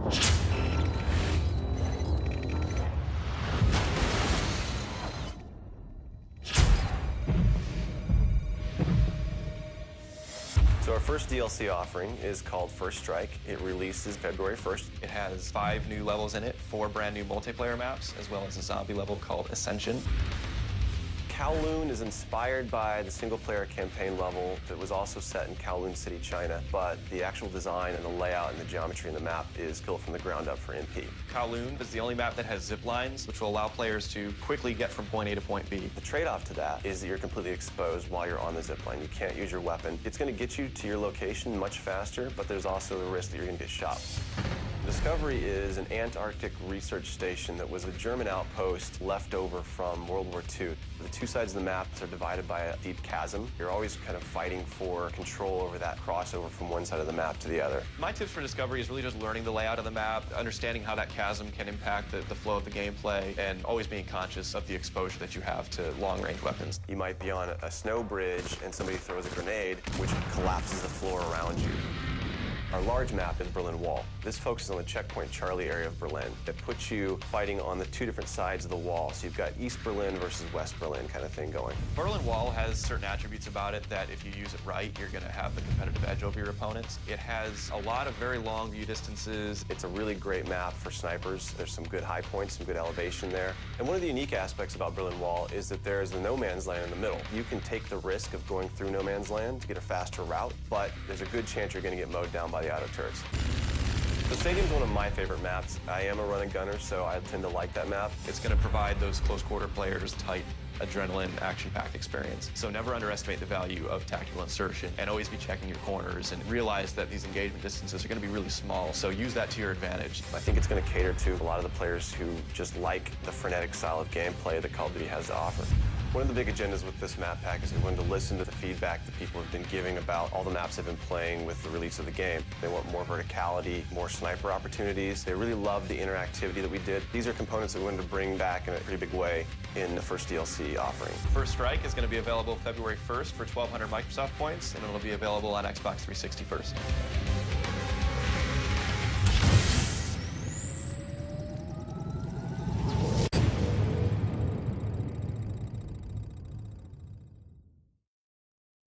So our first DLC offering is called First Strike. It releases February 1st. It has 5 new levels in it, 4 brand new multiplayer maps, as well as a zombie level called Ascension. Kowloon is inspired by the single-player campaign level that was also set in Kowloon City, China, but the actual design and the layout and the geometry in the map is built from the ground up for MP. Kowloon is the only map that has zip lines, which will allow players to quickly get from point A to point B. The trade-off to that is that you're completely exposed while you're on the zip line. You can't use your weapon. It's going to get you to your location much faster, but there's also the risk that you're going to get shot. Discovery is an Antarctic research station that was a German outpost left over from World War II. The two sides of the map are divided by a deep chasm. You're always kind of fighting for control over that crossover from one side of the map to the other. My tips for Discovery is really just learning the layout of the map, understanding how that chasm can impact the flow of the gameplay, and always being conscious of the exposure that you have to long-range weapons. You might be on a snow bridge and somebody throws a grenade, which collapses the floor around you. Our large map is Berlin Wall. This focuses on the Checkpoint Charlie area of Berlin. It puts you fighting on the two different sides of the wall. So you've got East Berlin versus West Berlin kind of thing going. Berlin Wall has certain attributes about it that if you use it right, you're going to have the competitive edge over your opponents. It has a lot of very long view distances. It's a really great map for snipers. There's some good high points, some good elevation there. And one of the unique aspects about Berlin Wall is that there's the no man's land in the middle. You can take the risk of going through no man's land to get a faster route, but there's a good chance you're going to get mowed down by the auto turrets. The stadium's one of my favorite maps. I am a running gunner, so I tend to like that map. It's going to provide those close quarter players tight adrenaline, action-packed experience. So never underestimate the value of tactical insertion, and always be checking your corners and realize that these engagement distances are going to be really small, so use that to your advantage. I think it's going to cater to a lot of the players who just like the frenetic style of gameplay that Call of Duty has to offer. One of the big agendas with this map pack is we wanted to listen to the feedback that people have been giving about all the maps they've been playing with the release of the game. They want more verticality, more sniper opportunities. They really love the interactivity that we did. These are components that we wanted to bring back in a pretty big way in the first DLC offering. First Strike is going to be available February 1st for 1,200 Microsoft points, and it'll be available on Xbox 360 first.